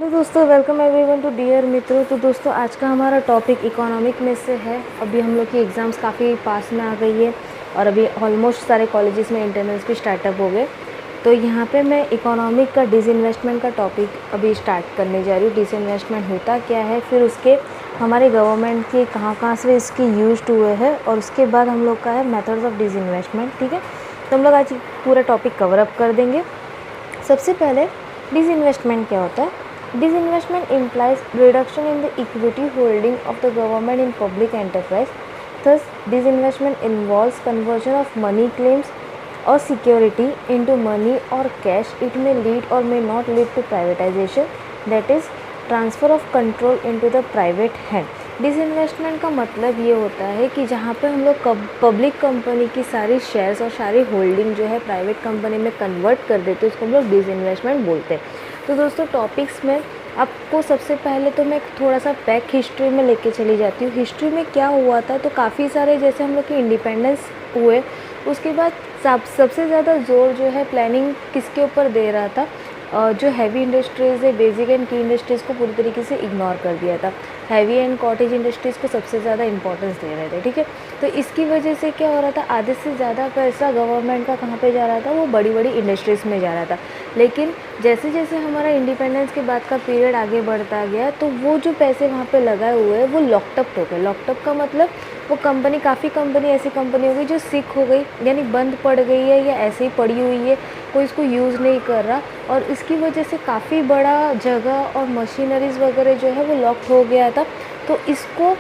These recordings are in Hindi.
तो दोस्तों वेलकम एवरीवन टू डियर मित्रों। तो दोस्तों आज का हमारा टॉपिक इकोनॉमिक में से है। अभी हम लोग की एग्ज़ाम्स काफ़ी पास में आ गई है और अभी ऑलमोस्ट सारे कॉलेजेस में इंटरनल्स भी स्टार्टअप हो गए। तो यहाँ पे मैं इकोनॉमिक का डिसइन्वेस्टमेंट का टॉपिक अभी स्टार्ट करने जा रही हूँ। डिसइन्वेस्टमेंट होता क्या है, फिर उसके हमारे गवर्नमेंट के कहाँ से इसके यूज हुए हैं, और उसके बाद हम लोग का है मेथड्स ऑफ डिसइन्वेस्टमेंट। ठीक है, तो हम लोग आज पूरा टॉपिक कवर अप कर देंगे। सबसे पहले डिसइन्वेस्टमेंट क्या होता है। Disinvestment implies reduction in the equity holding of the government in public enterprise. Thus, disinvestment involves conversion of money claims or security into money or cash. It may lead or may not lead to privatization, that is, transfer of control into the private hand. Disinvestment का मतलब ये होता है कि जहाँ पे हम लोग पब्लिक कंपनी की सारी शेयर्स और सारी होल्डिंग जो है प्राइवेट कंपनी में कन्वर्ट कर देते हैं, उसको हम लोग डिसइन्वेस्टमेंट बोलते हैं। तो दोस्तों टॉपिक्स में आपको सबसे पहले तो मैं थोड़ा सा बैक हिस्ट्री में लेके चली जाती हूँ। हिस्ट्री में क्या हुआ था, तो काफ़ी सारे जैसे हम लोग के इंडिपेंडेंस हुए, उसके बाद सबसे ज़्यादा जोर जो है प्लानिंग किसके ऊपर दे रहा था, जो हैवी इंडस्ट्रीज़ है, बेसिक एंड की इंडस्ट्रीज़ को पूरी तरीके से इग्नोर कर दिया था। हैवी एंड कॉटेज इंडस्ट्रीज़ को सबसे ज़्यादा इंपॉर्टेंस दे रहे थे। ठीक है, तो इसकी वजह से क्या हो रहा था, आधे से ज़्यादा पैसा गवर्नमेंट का कहाँ पे जा रहा था, वो बड़ी बड़ी इंडस्ट्रीज़ में जा रहा था। लेकिन जैसे जैसे हमारा इंडिपेंडेंस के बाद का पीरियड आगे बढ़ता गया, तो वो जो पैसे वहाँ पे लगाए हुए हैं वो लॉकअप हो गए। लॉकअप का मतलब वो कंपनी, काफ़ी कंपनी ऐसी कंपनी हो गई जो सिक हो गई, यानी बंद पड़ गई है या ऐसे ही पड़ी हुई है, कोई इसको यूज़ नहीं कर रहा, और इसकी वजह से काफ़ी बड़ा जगह और मशीनरीज़ वगैरह जो है वो लॉक हो गया था। तो इसको,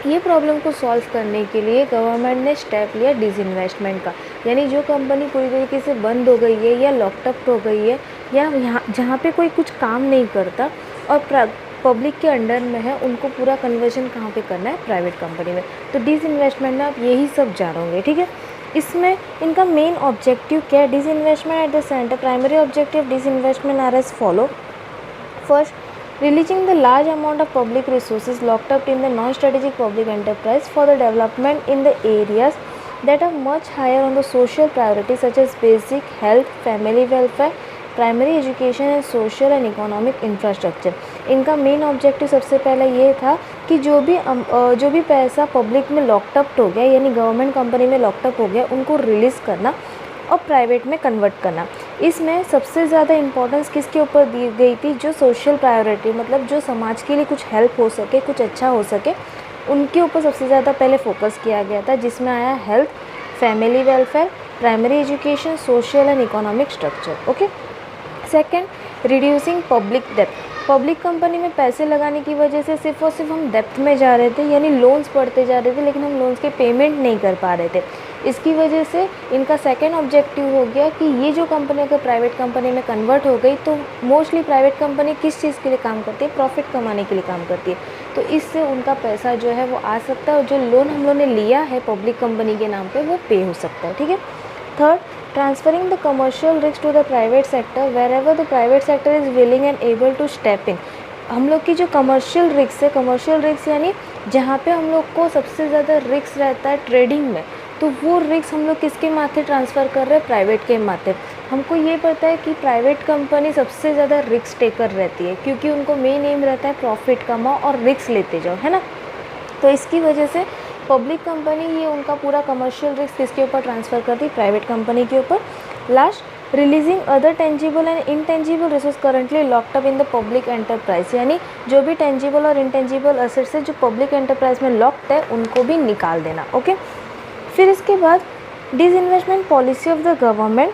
ये प्रॉब्लम को सॉल्व करने के लिए गवर्नमेंट ने स्टेप लिया डिसइन्वेस्टमेंट का। यानी जो कंपनी पूरी तरीके से बंद हो गई है या लॉकअप हो गई है, या यहाँ जहाँ पे कोई कुछ काम नहीं करता और पब्लिक के अंडर में है, उनको पूरा कन्वर्जन कहाँ पे करना है, प्राइवेट कंपनी में। तो डिसइन्वेस्टमेंट में आप यही सब जानोगे। ठीक है, इसमें इनका मेन ऑब्जेक्टिव क्या है, disinvestment at the centre. Primary objective disinvestment are as follow. First, releasing the large amount of public resources locked up in the non-strategic public enterprise for the development in the areas that are much higher on the social priorities such as basic health, family welfare, primary education and social and economic infrastructure. इनका मेन ऑब्जेक्टिव सबसे पहले ये था कि जो भी पैसा पब्लिक में लॉकअप हो गया, यानी गवर्नमेंट कंपनी में लॉकअप हो गया, उनको रिलीज़ करना और प्राइवेट में कन्वर्ट करना। इसमें सबसे ज़्यादा इम्पोर्टेंस किसके ऊपर दी गई थी, जो सोशल प्रायोरिटी, मतलब जो समाज के लिए कुछ हेल्प हो सके, कुछ अच्छा हो सके, उनके ऊपर सबसे ज़्यादा पहले फोकस किया गया था, जिसमें आया health, family welfare, primary education, social and economic structure. Okay. Second, reducing public depth. Public company में पैसे लगाने की वजह से सिर्फ और सिर्फ हम डेप्थ में जा रहे थे, यानी लोन्स पढ़ते जा रहे थे, लेकिन हम लोन्स के पेमेंट नहीं कर पा रहे थे। इसकी वजह से इनका सेकंड ऑब्जेक्टिव हो गया कि ये जो कंपनी अगर प्राइवेट कंपनी में कन्वर्ट हो गई, तो मोस्टली प्राइवेट कंपनी किस चीज़ के लिए काम करती है, प्रॉफिट कमाने के लिए काम करती है। तो इससे उनका पैसा जो है वो आ सकता है, और जो लोन हम लोगों ने लिया है पब्लिक कंपनी के नाम पे, वो पे हो सकता है। ठीक है। Third, transferring the commercial risk to the private sector wherever the private sector is willing and able to step in. हम लोग की जो कमर्शियल रिस्क है, कमर्शियल रिस्क यानी जहाँ पे हम लोग को सबसे ज़्यादा रिस्क रहता है ट्रेडिंग में, तो वो रिस्क हम लोग किसके माथे ट्रांसफ़र कर रहे हैं, प्राइवेट के माथे। हमको ये पता है कि प्राइवेट कंपनी सबसे ज़्यादा रिस्क टेकर रहती है, क्योंकि उनको मेन एम रहता है प्रॉफिट कमाओ और रिस्क लेते जाओ, है ना। तो इसकी वजह से पब्लिक कंपनी ये उनका पूरा कमर्शियल रिस्क किसके ऊपर ट्रांसफ़र करती है, प्राइवेट कंपनी के ऊपर। Last, releasing other tangible and intangible resource currently locked up in the public enterprise. यानी जो भी टेंजिबल और इनटेंजिबल असेट्स है जो पब्लिक एंटरप्राइज में लॉक्ड है, उनको भी निकाल देना। ओके। फिर इसके बाद disinvestment policy of the government.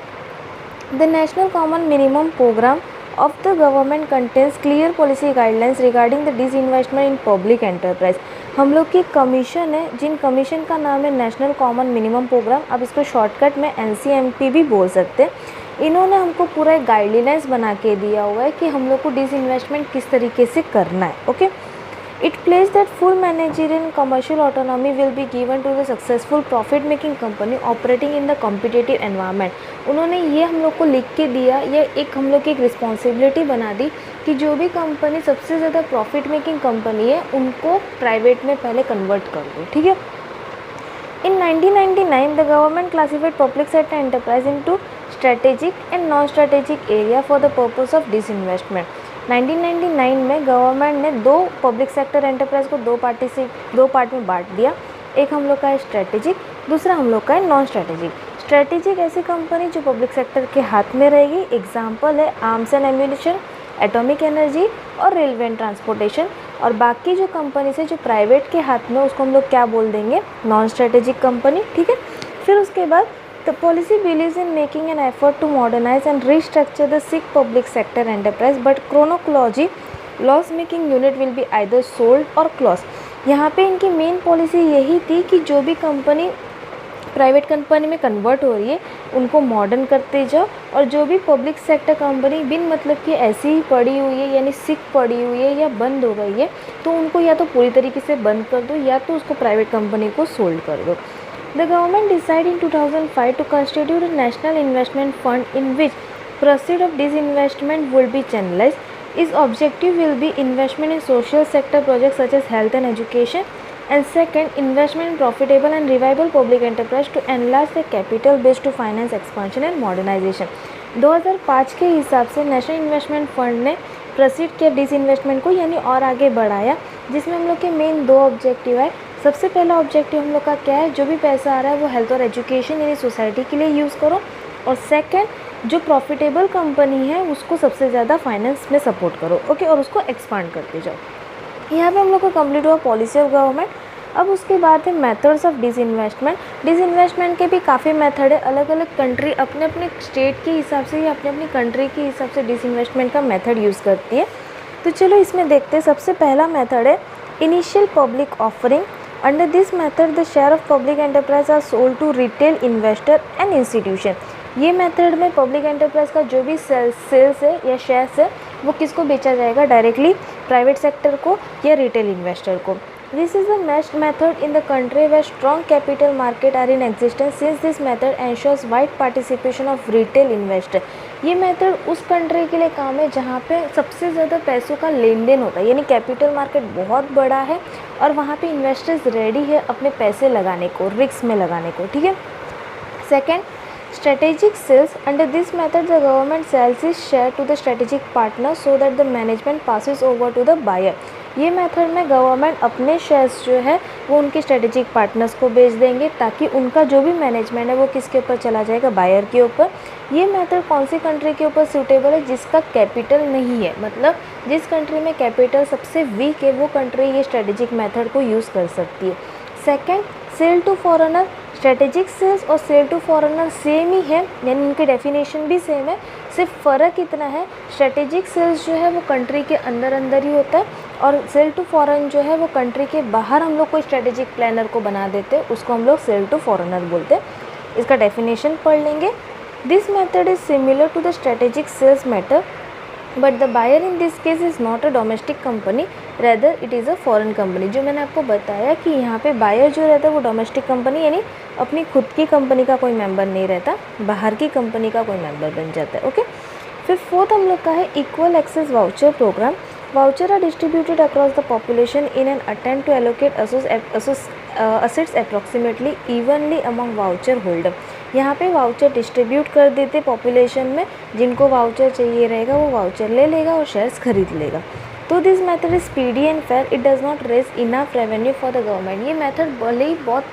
The national common minimum programme of the government contains clear policy guidelines regarding the disinvestment in public enterprise। हम लोग की कमीशन है, जिन कमीशन का नाम है नेशनल कॉमन मिनिमम प्रोग्राम, अब इसको शॉर्टकट में NCMP भी बोल सकते हैं। इन्होंने हमको पूरा एक गाइडलाइंस बना के दिया हुआ है कि हम लोग को डिसइन्वेस्टमेंट किस तरीके से करना है। Okay. It plays that full managerial and commercial autonomy will be given to the successful profit-making company operating in the competitive environment। उन्होंने ये हम लोग को लिख के दिया, ये एक हम लोग की एक रिस्पॉन्सिबिलिटी बना दी कि जो भी कंपनी सबसे ज़्यादा प्रॉफिट मेकिंग कंपनी है, उनको प्राइवेट में पहले कन्वर्ट कर दो। ठीक है। In 1999, the government classified public sector enterprise into strategic and non-strategic area for the purpose of disinvestment। 1999 में गवर्नमेंट ने दो पब्लिक सेक्टर एंटरप्राइज को दो पार्ट में बांट दिया। एक हम लोग का है स्ट्रेटेजिक, दूसरा हम लोग का है नॉन स्ट्रेटेजिक। स्ट्रेटेजिक ऐसी कंपनी जो पब्लिक सेक्टर के हाथ में रहेगी, एग्जाम्पल है arms and ammunition, atomic energy और रेलवे एंड ट्रांसपोर्टेशन। और बाकी जो कंपनीज है जो प्राइवेट के हाथ में, उसको हम लोग क्या बोल देंगे, नॉन स्ट्रेटेजिक कंपनी, ठीक है। फिर उसके बाद the policy believes in making an effort to modernise and restructure the sick public sector enterprise but chronology loss making unit will be either sold or close. यहाँ पे इनकी मेन पॉलिसी यही थी कि जो भी कंपनी प्राइवेट कंपनी में कन्वर्ट हो रही है उनको मॉडर्न करते जाओ, और जो भी पब्लिक सेक्टर कंपनी बिन मतलब कि ऐसी ही पड़ी हुई है यानी सिक पड़ी हुई है या बंद हो गई है, तो उनको या तो पूरी तरीके से बंद कर दो या तो उसको प्राइवेट कंपनी को सोल्ड कर दो। The government decide in 2005 to constitute a national investment fund in which proceeds of this investment will be channelized. Its objective will be investment in social sector projects such as health and education, and second, investment in profitable and revival public enterprise to enlarge the capital base to finance expansion and modernization. 2005 के हिसाब से नेशनल इन्वेस्टमेंट फंड ने प्रोसीड किया डिस इन्वेस्टमेंट को, यानी और आगे बढ़ाया, जिसमें हम लोग के मेन दो ऑब्जेक्टिव है। सबसे पहला ऑब्जेक्टिव हम लोग का क्या है, जो भी पैसा आ रहा है वो हेल्थ और एजुकेशन यानी सोसाइटी के लिए यूज़ करो, और सेकंड, जो प्रॉफिटेबल कंपनी है उसको सबसे ज़्यादा फाइनेंस में सपोर्ट करो, ओके, और उसको एक्सपांड करते जाओ। यहाँ पे हम लोग का कंप्लीट हुआ पॉलिसी ऑफ गवर्नमेंट। अब उसके बाद है मेथड्स ऑफ डिसइन्वेस्टमेंट। डिसइन्वेस्टमेंट के भी काफ़ी मेथड है, अलग अलग कंट्री अपने अपने स्टेट के हिसाब से या अपने अपनी कंट्री के हिसाब से डिसइन्वेस्टमेंट का मेथड यूज़ करती है। तो चलो इसमें देखते हैं। सबसे पहला मेथड है initial public offering. Under this method the share of public enterprise are sold to retail investor and institution. ये मेथड में पब्लिक एंटरप्राइज का जो भी सेल्स है या शेयर्स है वो किसको बेचा जाएगा, डायरेक्टली प्राइवेट सेक्टर को या रिटेल इन्वेस्टर को। This is the best method in the country where strong capital market are in existence since this method ensures wide participation of retail investor. ये मेथड उस कंट्री के लिए काम है जहाँ पे सबसे ज़्यादा पैसों का लेन देन होता है, यानी कैपिटल मार्केट बहुत बड़ा है और वहाँ पे इन्वेस्टर्स रेडी है अपने पैसे लगाने को, रिस्क में लगाने को, ठीक है। Second, strategic sales. Under this method the government sells its share to the strategic partner so that the management passes over to the buyer. ये मेथड में गवर्नमेंट अपने शेयर्स जो है वो उनके स्ट्रेटेजिक पार्टनर्स को बेच देंगे ताकि उनका जो भी मैनेजमेंट है वो किसके ऊपर चला जाएगा, बायर के ऊपर। ये मेथड कौन सी कंट्री के ऊपर सूटेबल है, जिसका कैपिटल नहीं है, मतलब जिस कंट्री में कैपिटल सबसे वीक है वो कंट्री ये स्ट्रेटेजिक मेथड को यूज़ कर सकती है। Second, sale to foreigner. Strategic sales और सेल टू फॉरेनर सेम ही है, यानी उनकी डेफिनेशन भी सेम है, सिर्फ फ़र्क इतना है स्ट्रेटेजिक सेल्स जो है वो कंट्री के अंदर अंदर ही होता है और सेल टू फॉरेन जो है वो कंट्री के बाहर हम लोग कोई स्ट्रेटेजिक प्लानर को बना देते हैं, उसको हम लोग सेल टू फॉरेनर बोलते हैं। इसका डेफिनेशन पढ़ लेंगे। This method is similar to the strategic sales method but the buyer in this case is not a domestic company rather it is a foreign company. जो मैंने आपको बताया कि यहाँ पे बायर जो रहता है वो डोमेस्टिक कंपनी यानी अपनी खुद की कंपनी का कोई मेंबर नहीं रहता, बाहर की कंपनी का कोई मेंबर बन जाता है, ओके। फिर फोर्थ हम लोग का है equal access voucher programme. Voucher are distributed across the population in an attempt to allocate assets approximately evenly among voucher holder. यहाँ पे वाउचर डिस्ट्रीब्यूट कर देते पॉपुलेशन में, जिनको वाउचर चाहिए रहेगा वो वाउचर ले लेगा और शेयर्स खरीद लेगा। तो this method is speedy and fair, it does not raise enough revenue for the government. ये मेथड भले ही बहुत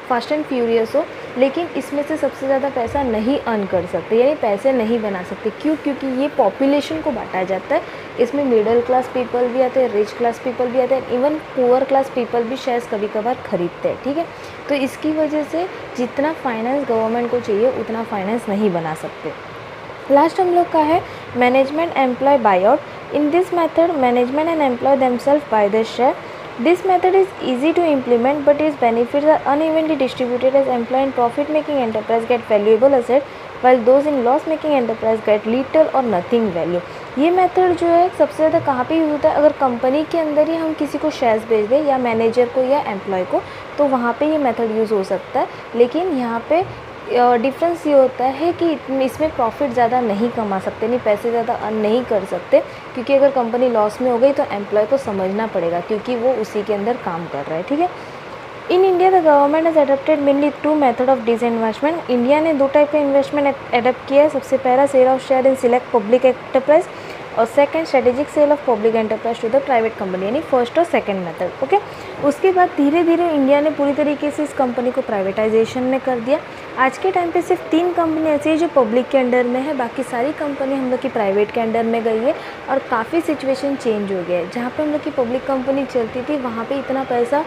फास्ट एंड फ्यूरियस हो, लेकिन इसमें से सबसे ज़्यादा पैसा नहीं अर्न कर सकते, यानी पैसे नहीं बना सकते। क्यों? क्योंकि ये पॉपुलेशन को बांटा जाता है, इसमें मिडिल क्लास पीपल भी आते हैं, रिच क्लास पीपल भी आते हैं, इवन पुअर क्लास पीपल भी शेयर्स कभी कभार खरीदते हैं, ठीक है। तो इसकी वजह से जितना फाइनेंस गवर्नमेंट को चाहिए उतना फाइनेंस नहीं बना सकते। लास्ट हम लोग का है management employee buy out. In this method management and employee themselves buy the share. This method is easy to implement, but its benefits are unevenly distributed as employee in profit-making enterprise get valuable asset, while those in loss-making enterprise get little or nothing value. ये मेथड जो है सबसे ज़्यादा कहाँ पे यूज़ होता है, अगर कंपनी के अंदर ही हम किसी को शेयर्स बेच दें या मैनेजर को या एम्प्लॉय को, तो वहाँ पे ये मेथड यूज़ हो सकता है। लेकिन यहाँ पे डिफरेंस ये होता है कि इसमें प्रॉफिट ज़्यादा नहीं कमा सकते, नहीं पैसे ज़्यादा अर्न नहीं कर सकते, क्योंकि अगर कंपनी लॉस में हो गई तो एम्प्लॉय को समझना पड़ेगा क्योंकि वो उसी के अंदर काम कर रहा है, ठीक है। In India the government has adapted mainly two method of disinvestment. India ने दो टाइप का इन्वेस्टमेंट एडप्ट किया है। सबसे पहला sale of share in select public enterprise और second strategic sale of public enterprise to the private company, यानी फर्स्ट और सेकंड मेथड। ओके, उसके बाद धीरे धीरे इंडिया ने पूरी तरीके से इस कंपनी को प्राइवेटाइजेशन में कर दिया। आज के टाइम पे सिर्फ 3 कंपनी ऐसी है जो पब्लिक के अंडर में है, बाकी सारी कंपनी हम लोग की प्राइवेट के अंडर में गई है। और काफ़ी सिचुएशन चेंज हो गया है, जहाँ पे हम लोग की पब्लिक कंपनी चलती थी वहाँ पे इतना पैसा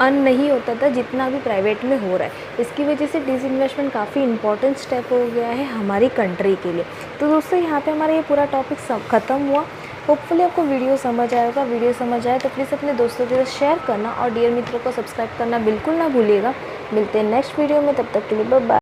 अर्न नहीं होता था जितना अभी प्राइवेट में हो रहा है। इसकी वजह से डिसइन्वेस्टमेंट काफ़ी इंपॉर्टेंट स्टेप हो गया है हमारी कंट्री के लिए। तो दोस्तों यहाँ पे हमारा ये पूरा टॉपिक ख़त्म हुआ। होपफुली आपको वीडियो समझ आएगा। वीडियो समझ आए तो प्लीज़ अपने दोस्तों के साथ शेयर करना और डियर मित्रों को सब्सक्राइब करना बिल्कुल ना भूलिएगा। मिलते हैं नेक्स्ट वीडियो में, तब तक के लिए बाय बाय।